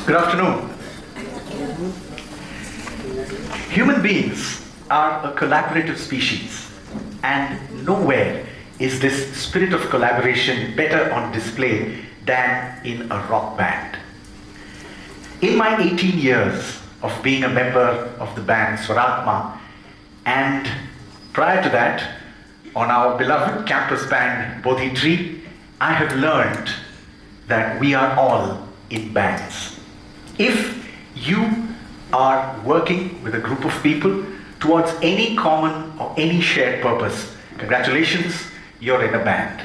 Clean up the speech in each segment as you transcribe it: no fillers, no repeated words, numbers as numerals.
Good afternoon. Human beings are a collaborative species, and nowhere is this spirit of collaboration better on display than in a rock band. In my 18 years of being a member of the band Swarathma, and prior to that, on our beloved campus band Bodhi Tree, I have learned that we are all in bands. If you are working with a group of people towards any common or any shared purpose, congratulations, you're in a band.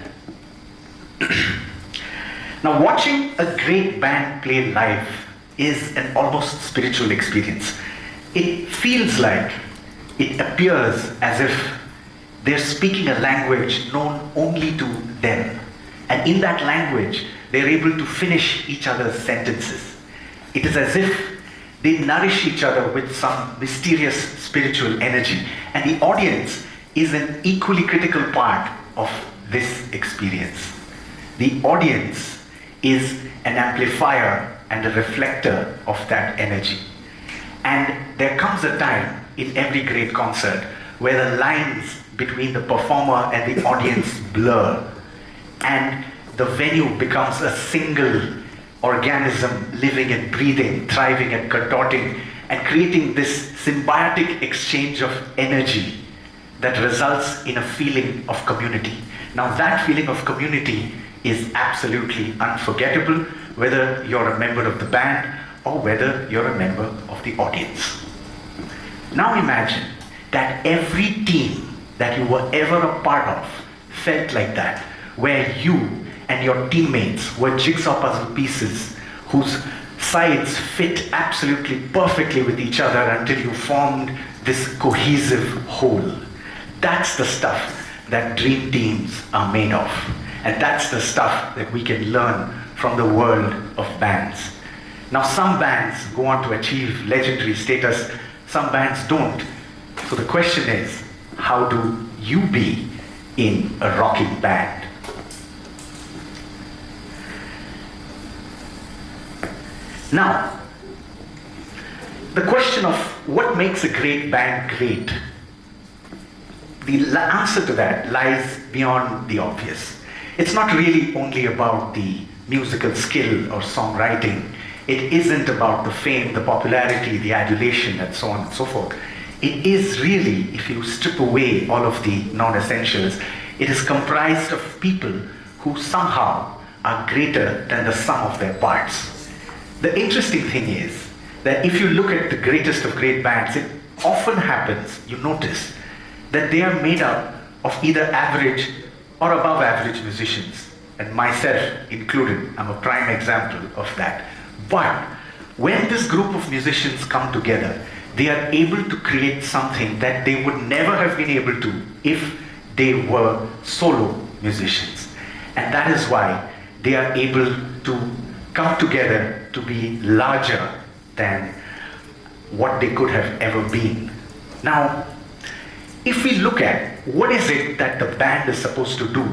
Now, watching a great band play live is an almost spiritual experience. It feels like, it appears as if they're speaking a language known only to them. And in that language, they're able to finish each other's sentences. It is as if they nourish each other with some mysterious spiritual energy. And the audience is an equally critical part of this experience. The audience is an amplifier and a reflector of that energy. And there comes a time in every great concert where the lines between the performer and the audience blur, and the venue becomes a single organism living and breathing, thriving and contorting, and creating this symbiotic exchange of energy that results in a feeling of community. Now that feeling of community is absolutely unforgettable, whether you're a member of the band or whether you're a member of the audience. Now imagine that every team that you were ever a part of felt like that, where you and your teammates were jigsaw puzzle pieces whose sides fit absolutely perfectly with each other until you formed this cohesive whole. That's the stuff that dream teams are made of. And that's the stuff that we can learn from the world of bands. Now, some bands go on to achieve legendary status, some bands don't. So the question is, how do you be in a rocking band? Now, the question of what makes a great band great, the answer to that lies beyond the obvious. It's not really only about the musical skill or songwriting. It isn't about the fame, the popularity, the adulation, and so on and so forth. It is really, if you strip away all of the non-essentials, it is comprised of people who somehow are greater than the sum of their parts. The interesting thing is that if you look at the greatest of great bands, it often happens, you notice, that they are made up of either average or above average musicians. And myself included, I'm a prime example of that. But when this group of musicians come together, they are able to create something that they would never have been able to if they were solo musicians. And that is why they are able to come together to be larger than what they could have ever been. Now, if we look at what is it that the band is supposed to do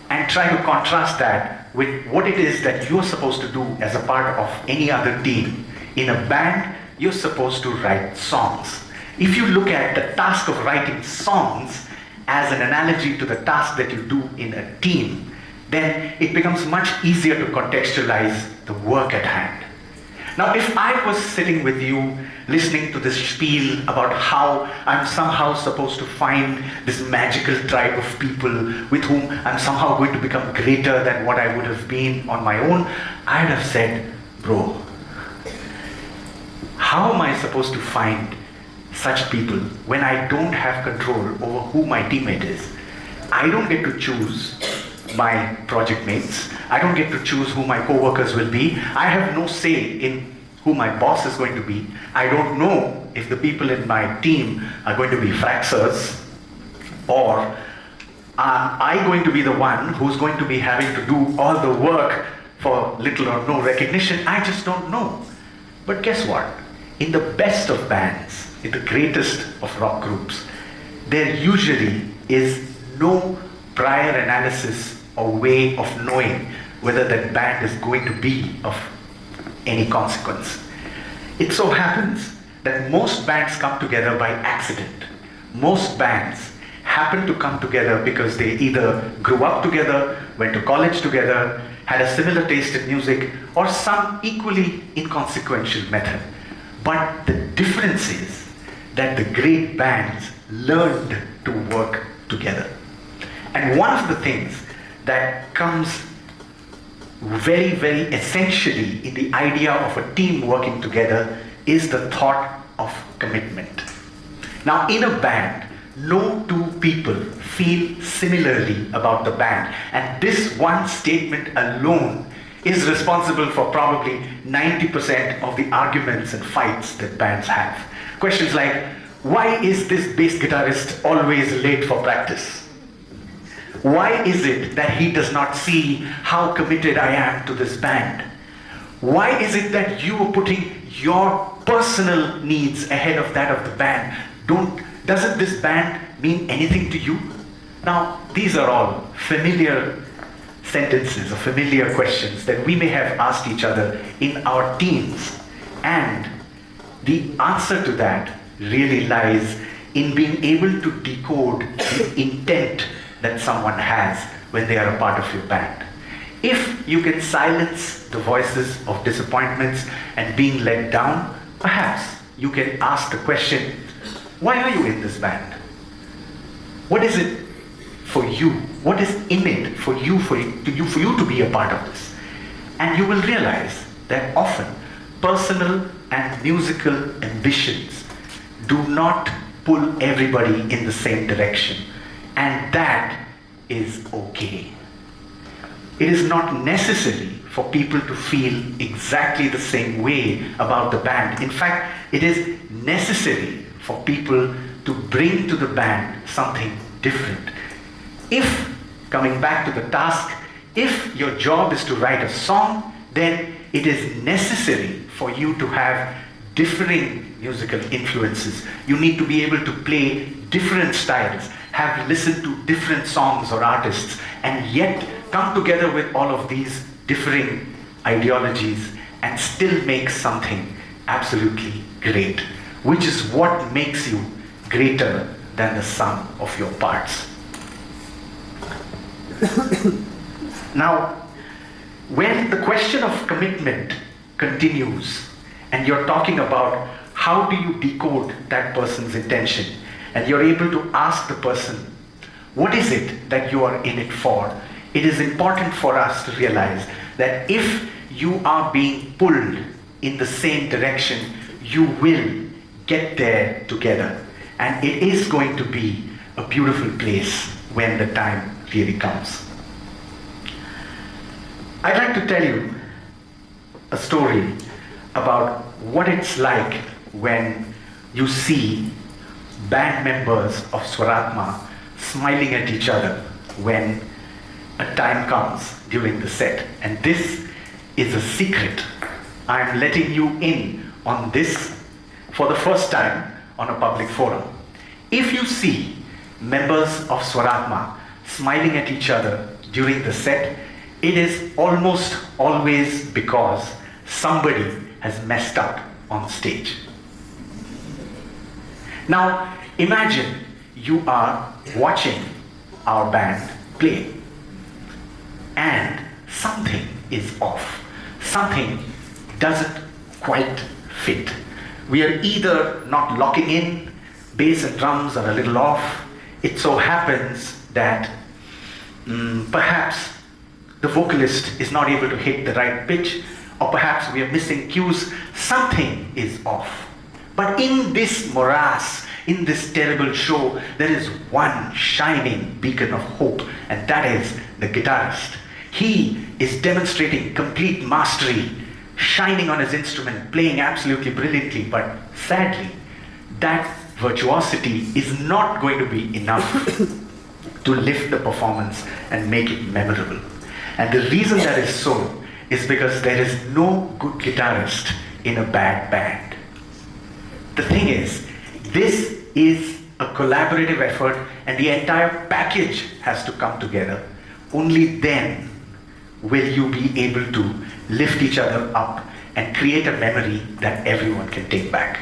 and try to contrast that with what it is that you're supposed to do as a part of any other team. In a band, you're supposed to write songs. If you look at the task of writing songs as an analogy to the task that you do in a team, then it becomes much easier to contextualize the work at hand. Now, if I was sitting with you listening to this spiel about how I'm somehow supposed to find this magical tribe of people with whom I'm somehow going to become greater than what I would have been on my own, I'd have said, bro, how am I supposed to find such people when I don't have control over who my teammate is? I don't get to choose my project mates. I don't get to choose who my co-workers will be. I have no say in who my boss is going to be. I don't know if the people in my team are going to be fraxers, or am I going to be the one who's going to be having to do all the work for little or no recognition. I just don't know. But guess what? In the best of bands, in the greatest of rock groups, there usually is no prior analysis or way of knowing whether that band is going to be of any consequence. It so happens that most bands come together by accident. Most bands happen to come together because they either grew up together, went to college together, had a similar taste in music, or some equally inconsequential method. But the difference is that the great bands learned to work together. And one of the things that comes very, very essentially in the idea of a team working together is the thought of commitment. Now, in a band, no two people feel similarly about the band, and this one statement alone is responsible for probably 90% of the arguments and fights that bands have. Questions like, why is this bass guitarist always late for practice? Why is it that he does not see how committed I am to this band? Why is it that you are putting your personal needs ahead of that of the band? Doesn't this band mean anything to you? Now, these are all familiar sentences or familiar questions that we may have asked each other in our teens. And the answer to that really lies in being able to decode the intent that someone has when they are a part of your band. If you can silence the voices of disappointments and being let down, perhaps you can ask the question, why are you in this band? What is it for you? What is in it for you to be a part of this? And you will realize that often personal and musical ambitions do not pull everybody in the same direction. And that is okay. It is not necessary for people to feel exactly the same way about the band. In fact, it is necessary for people to bring to the band something different. If, coming back to the task, if your job is to write a song, then it is necessary for you to have differing musical influences. You need to be able to play different styles, have listened to different songs or artists, and yet come together with all of these differing ideologies and still make something absolutely great, which is what makes you greater than the sum of your parts. Now, when the question of commitment continues, and you're talking about how do you decode that person's intention, and you're able to ask the person, what is it that you are in it for? It is important for us to realize that if you are being pulled in the same direction, you will get there together. And it is going to be a beautiful place when the time really comes. I'd like to tell you a story about what it's like when you see band members of Swarathma smiling at each other when a time comes during the set. And this is a secret. I'm letting you in on this for the first time on a public forum. If you see members of Swarathma smiling at each other during the set, it is almost always because somebody has messed up on stage. Now, imagine you are watching our band play and something is off. Something doesn't quite fit. We are either not locking in, bass and drums are a little off. It so happens that perhaps the vocalist is not able to hit the right pitch, or perhaps we are missing cues. Something is off. But in this morass, in this terrible show, there is one shining beacon of hope, and that is the guitarist. He is demonstrating complete mastery, shining on his instrument, playing absolutely brilliantly, but sadly, that virtuosity is not going to be enough to lift the performance and make it memorable. And the reason that is so is because there is no good guitarist in a bad band. The thing is, this is a collaborative effort and the entire package has to come together. Only then will you be able to lift each other up and create a memory that everyone can take back.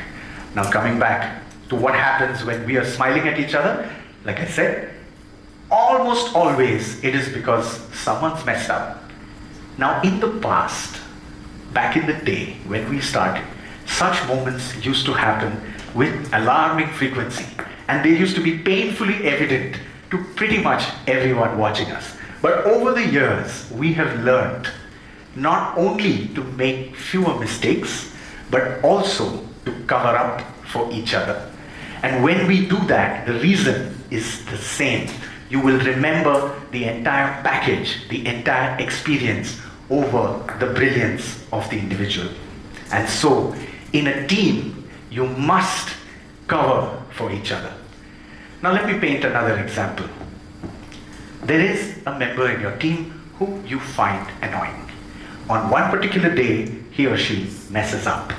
Now coming back to what happens when we are smiling at each other, like I said, almost always it is because someone's messed up. Now in the past, back in the day when we started, such moments used to happen with alarming frequency, and they used to be painfully evident to pretty much everyone watching us. But over the years, we have learned not only to make fewer mistakes, but also to cover up for each other. And when we do that, the reason is the same. You will remember the entire package, the entire experience over the brilliance of the individual. And so, in a team, you must cover for each other. Now let me paint another example. There is a member in your team who you find annoying. On one particular day, he or she messes up.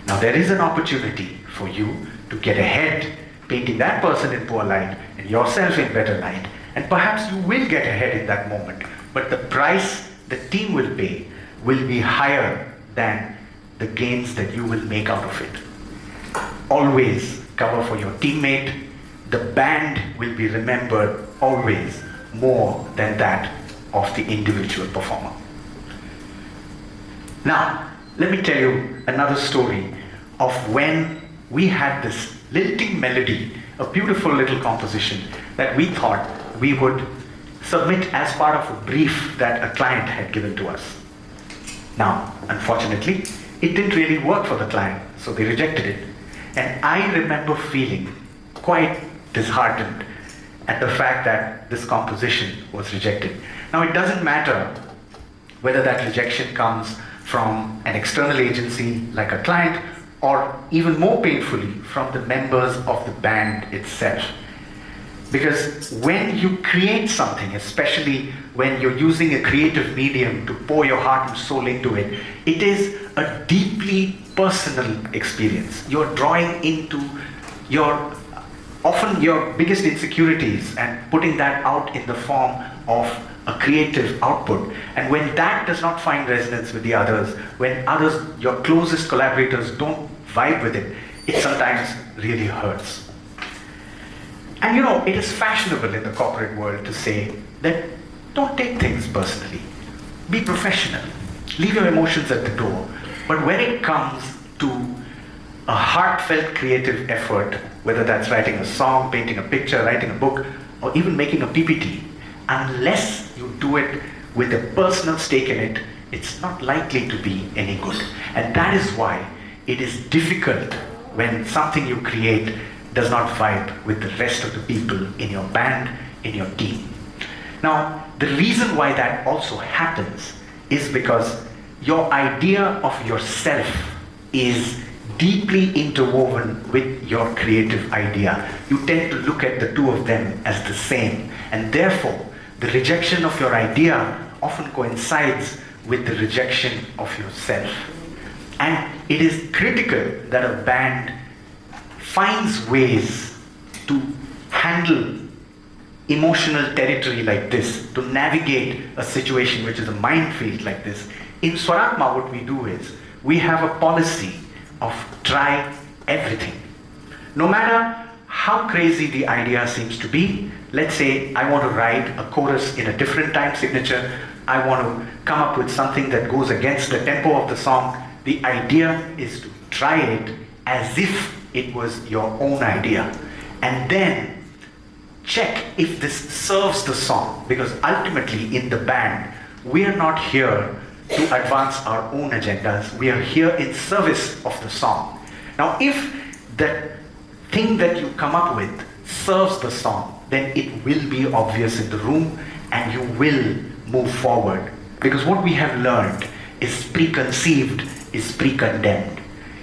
Now there is an opportunity for you to get ahead, painting that person in poor light and yourself in better light. And perhaps you will get ahead in that moment, but the price the team will pay will be higher than the gains that you will make out of it. Always cover for your teammate. The band will be remembered always more than that of the individual performer. Now, let me tell you another story of when we had this lilting melody, a beautiful little composition that we thought we would submit as part of a brief that a client had given to us. Now, unfortunately, it didn't really work for the client, so they rejected it. And I remember feeling quite disheartened at the fact that this composition was rejected. Now, it doesn't matter whether that rejection comes from an external agency like a client, or even more painfully, from the members of the band itself. Because when you create something, especially when you're using a creative medium to pour your heart and soul into it, it is a deeply personal experience. You're drawing into often your biggest insecurities and putting that out in the form of a creative output. And when that does not find resonance with the others, when others, your closest collaborators, don't vibe with it, it sometimes really hurts. And you know, it is fashionable in the corporate world to say that don't take things personally. Be professional. Leave your emotions at the door. But when it comes to a heartfelt creative effort, whether that's writing a song, painting a picture, writing a book, or even making a PPT, unless you do it with a personal stake in it, it's not likely to be any good. And that is why it is difficult when something you create does not vibe with the rest of the people in your band, in your team. Now, the reason why that also happens is because your idea of yourself is deeply interwoven with your creative idea. You tend to look at the two of them as the same, and therefore, the rejection of your idea often coincides with the rejection of yourself. And it is critical that a band finds ways to handle emotional territory like this, to navigate a situation which is a minefield like this. In Swarathma, what we do is, we have a policy of try everything. No matter how crazy the idea seems to be, let's say I want to write a chorus in a different time signature, I want to come up with something that goes against the tempo of the song. The idea is to try it as if it was your own idea, and then check if this serves the song, because ultimately in the band, we are not here to advance our own agendas. We are here in service of the song. Now, if the thing that you come up with serves the song, then it will be obvious in the room and you will move forward. Because what we have learned is preconceived is pre-condemned.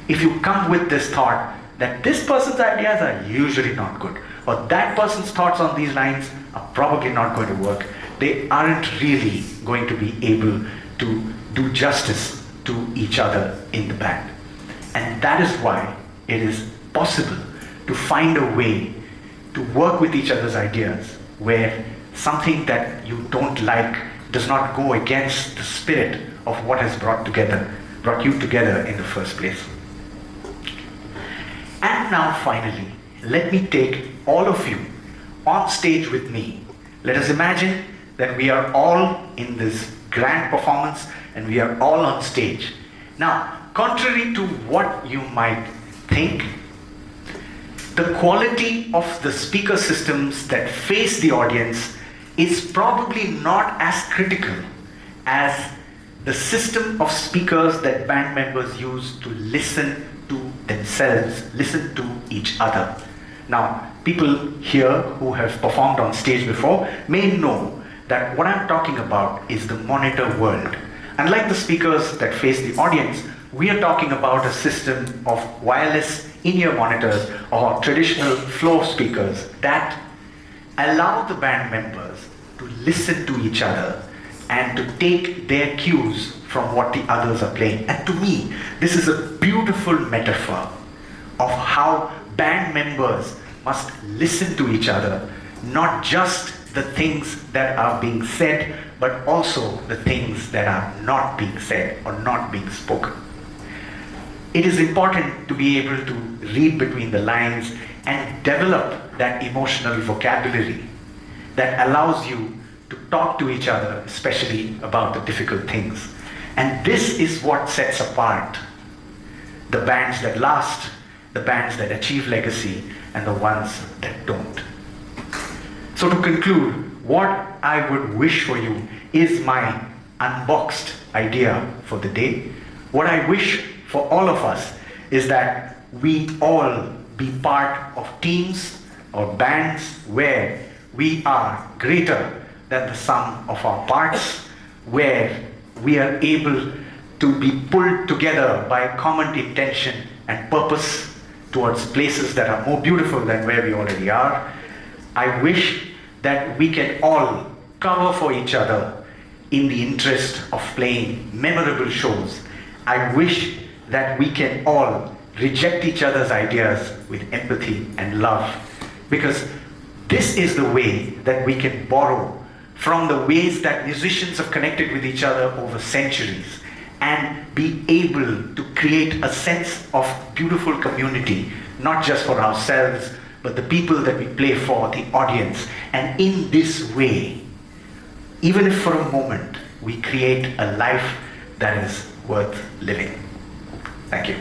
If you come with this thought that this person's ideas are usually not good, or that person's thoughts on these lines are probably not going to work, they aren't really going to be able to do justice to each other in the band. And that is why it is possible to find a way to work with each other's ideas where something that you don't like does not go against the spirit of what has brought brought you together in the first place. And now finally, let me take all of you on stage with me. Let us imagine that we are all in this grand performance and we are all on stage. Now, contrary to what you might think, the quality of the speaker systems that face the audience is probably not as critical as the system of speakers that band members use to listen to themselves, listen to each other. Now, people here who have performed on stage before may know that what I'm talking about is the monitor world. Unlike the speakers that face the audience, we are talking about a system of wireless in-ear monitors or traditional floor speakers that allow the band members to listen to each other and to take their cues from what the others are playing. And to me, this is a beautiful metaphor of how band members must listen to each other, not just the things that are being said, but also the things that are not being said or not being spoken. It is important to be able to read between the lines and develop that emotional vocabulary that allows you to talk to each other, especially about the difficult things. And this is what sets apart the bands that last, the bands that achieve legacy, and the ones that don't. So to conclude, what I would wish for you is my unboxed idea for the day. What I wish for all of us is that we all be part of teams or bands where we are greater than the sum of our parts, where we are able to be pulled together by a common intention and purpose towards places that are more beautiful than where we already are. I wish that we can all cover for each other in the interest of playing memorable shows. I wish that we can all reject each other's ideas with empathy and love, because this is the way that we can borrow from the ways that musicians have connected with each other over centuries and be able to create a sense of beautiful community, not just for ourselves, but the people that we play for, the audience. And in this way, even if for a moment, we create a life that is worth living. Thank you.